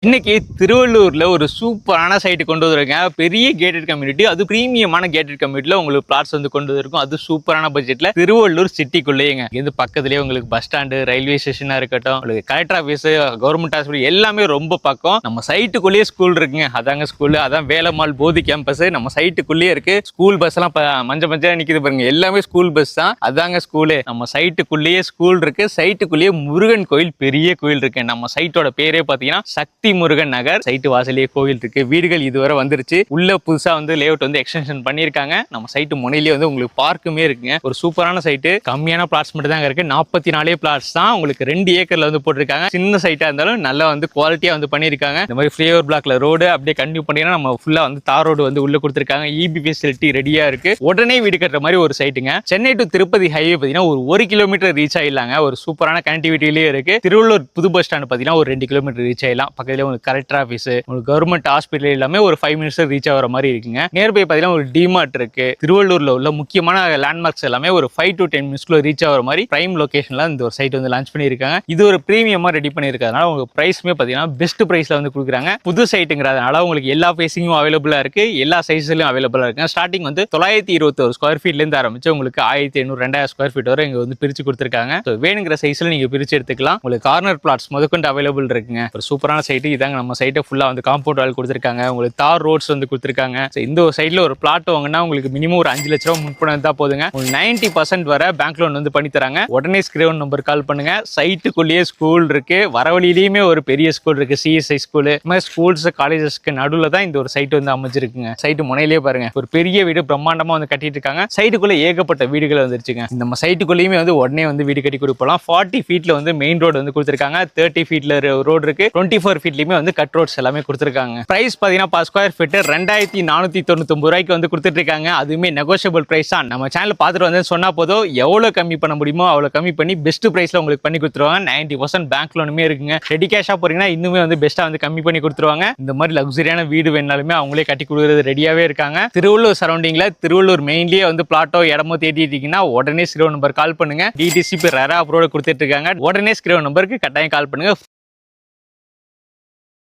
இன்னைக்கு திருவள்ளூர்ல ஒரு சூப்பரான சைட் கொண்டு வந்திருக்கேன். பெரிய கேட்டட் கம்யூனிட்டி, அது பிரீமியமான கேட்டட் கம்யூனிட்டில உங்களுக்கு பிளாட்ஸ் வந்து கொண்டு வந்திருக்கும். அது சூப்பரான பட்ஜெட்ல திருவள்ளூர் சிட்டிக்குள்ளேயேங்க. இது பக்கத்துலயே உங்களுக்கு பஸ் ஸ்டாண்டு, ரயில்வே ஸ்டேஷனா இருக்கட்டும், உங்களுக்கு கலெக்டர் ஆஃபீஸ், கவர்மெண்ட் ஹாஸ்பிட்டல் எல்லாமே ரொம்ப பக்கம். நம்ம சைட்டுக்குள்ளேயே ஸ்கூல் இருக்குங்க. அதாங்க ஸ்கூல், அதான் வேலம்மாள் போதி கேம்பஸ் நம்ம சைட்டுக்குள்ளேயே இருக்கு. ஸ்கூல் பஸ் எல்லாம் மஞ்ச நிக்குது பாருங்க, எல்லாமே ஸ்கூல் பஸ் தான். அதாங்க ஸ்கூலு. நம்ம சைட்டுக்குள்ளேயே ஸ்கூல் இருக்கு. சைட்டுக்குள்ளேயே முருகன் கோயில், பெரிய கோயில் இருக்கு. நம்ம சைட்டோட பேரே பாத்தீங்கன்னா சக்தி முருகன் நகர். சைட்டு வாசலியே கோயில் இருக்கு. வீடுகள் இதுவரை வந்துருச்சு. உள்ள புதுசா வந்து லேஅவுட் வந்து எக்ஸ்டென்ஷன் பண்ணிருக்காங்க. நம்ம சைட்டு முனையிலேயே வந்து உங்களுக்கு பார்க்குமே இருக்குங்க. ஒரு சூப்பரான சைட்டு. கம்மியான பிளாட்ஸ் மட்டும் தான் இருக்கு. 44 பிளாட்ஸ் தான். உங்களுக்கு 2 ஏக்கர்ல வந்து போட்டிருக்காங்க. சின்ன சைட்டா இருந்தாலும் நல்லா வந்து குவாலிட்டியா வந்து பண்ணிருக்காங்க. இந்த மாதிரி ஃப்ளேவர் பிளாக்ல ரோடு அப்படியே கண்டினியூ பண்ணீங்கன்னா நம்ம ஃபுல்லா வந்து தார் ரோடு வந்து உள்ள கொடுத்திருக்காங்க. இபி ஃபெசிலிட்டி ரெடியா இருக்கு. உடனே வீடு கட்டுற மாதிரி ஒரு சைட்டுங்க. சென்னை டு திருப்பதி ஹைவே பாத்தீங்கன்னா ஒரு 1 கிலோமீட்டர் ரீச் ஆயிடலாங்க. ஒரு சூப்பரான கனெக்டிவிட்டிலேயே இருக்கு. திருவள்ளூர் புது பஸ் ஸ்டாண்ட் பாத்தீங்கன்னா ஒரு 2 கிலோமீட்டர் ரீச் ஆயிடலாம். பக்கத்துல உங்களுக்கு கலெக்டர் ஆஃபீஸ், உங்களுக்கு கவர்மெண்ட் ஹாஸ்பிட்டல் எல்லாமே ஒரு 5 மினிட்ஸ் ரீச் ஆகிற மாதிரி இருக்குங்க. நியர்பை பாத்தீங்கன்னா ஒரு டிமார்ட் இருக்கு. திருவள்ளூர்ல உள்ள முக்கியமான லேண்ட்மார்க்ஸ் எல்லாமே ஒரு 5 to 10 மினிட்ஸ்க்குள்ள ரீச் ஆகிற மாதிரி பிரைம் லொகேஷன்ல இந்த ஒரு சைட் வந்து லான்ச் பண்ணியிருக்காங்க. இது ஒரு பிரீமியமா ரெடி பண்ணியிருக்கிறதுனால உங்களுக்கு பிரைஸ்மே பாத்தீங்கன்னா பெஸ்ட் பிரைஸ்ல வந்து கொடுக்குறாங்க. புது சைட்டுங்கிறதுனால உங்களுக்கு எல்லா ஃபேஸிங்கும் அவைலபிளா இருக்கு. எல்லா சைஸ்லயும் அவைலபிளா இருக்கு. ஸ்டார்டிங் வந்து 921 ஸ்கொயர் ஃபீட்ல இருந்து ஆரம்பிச்சு உங்களுக்கு 1500 2000 ஸ்கொயர் ஃபீட் வரை இங்க வந்து பிரிச்சு கொடுத்துருக்காங்க. வேணுங்கிற சைஸ்ல நீங்க பிரிச்சு எடுத்துக்கலாம். உங்களுக்கு கார்னர் பிளாட்ஸ் முதற்கொண்டு அவைலபிள் இருக்குங்க. ஒரு சூப்பரான சைட்டு இதாங்க. நம்ம சைட்டை ஃபுல்லா வந்து காம்பவுண்ட் வால் கொடுத்துருக்காங்க. உங்களுக்கு தார் ரோட்ஸ் வந்து கொடுத்துருக்காங்க. இந்த ஒரு சைட்ல ஒரு பிளாட் வாங்கினா உங்களுக்கு மினிமம் ஒரு 5 லட்ச ரூபா முன்பணம் தான் போதுங்க. 90% வரை பேங்க் லோன் வந்து பண்ணி தராங்க. உடனே ஸ்கிரீன் நம்பர் கால் பண்ணுங்க. சைட்டுக்குள்ளேயே ஸ்கூல் இருக்கு. வரவழியிலேயுமே ஒரு பெரிய ஸ்கூல் இருக்கு. CSI school. இந்த மாதிரி ஸ்கூல்ஸ் காலேஜஸ்க்கு நடுவில் தான் இந்த ஒரு சைட் வந்து அமைஞ்சிருக்குங்க. சைட்டு முனையிலேயே பாருங்க, ஒரு பெரிய வீடு பிரம்மாண்டமா வந்து கட்டிட்டு இருக்காங்க. சைட்டுக்குள்ள ஏகப்பட்ட வீடுகள் வந்துருச்சுங்க. நம்ம சைட்டுக்குள்ளேயுமே வந்து உடனே வந்து வீடு கட்டி கொடுப்போம். 40 ஃபீட்ல வந்து மெயின் ரோடு வந்து கொடுத்துருக்காங்க. 30 ஃபீட்ல ரோடு இருக்கு. 24 ஃபீட்லயுமே வந்து கட் ரோட்ஸ் எல்லாமே கொடுத்துருக்காங்க. பிரைஸ் பாத்தீங்கன்னா per ஸ்கொயர் ஃபீட் 2499 ரூபாய்க்கு வந்து கொடுத்துட்டு இருக்காங்க. அதுவுமே நெகோஷியபிள் பிரைஸ் தான். நம்ம சேனல் பார்த்துட்டு வந்து சொன்னா போதும், எவ்வளவு கம்மி பண்ண முடியுமோ அவ்வளவு கம்மி பண்ணி பெஸ்ட் பிரைஸ்ல உங்களுக்கு பண்ணி கொடுத்துருவாங்க. 90% பேங்க் லோனுமே இருக்குங்க. ரெடி கேஷா போறீங்கன்னா இன்னுமே வந்து பெஸ்டா வந்து கம்மி பண்ணி கொடுத்துருவாங்க. இந்த மாதிரி லக்ஸரியான வீடு வேணாலுமே அவங்களே கட்டி கொடுக்கறது ரெடியாவே இருக்காங்க. திருவள்ளூர் சரௌண்டிங்ல திருவள்ளூர் மெயின்லயே வந்து பிளாட்டோ இடமோ தேடிட்டு இருக்கீங்கன்னா உடனே ஸ்கிரீன் நம்பர் கால் பண்ணுங்க. டிடிசிபி ரெரா அப்ரோட கொடுத்துட்டு இருக்காங்க. உடனே ஸ்கிரீன் நம்பருக்கு கட்டாயம் கால் பண்ணுங்க.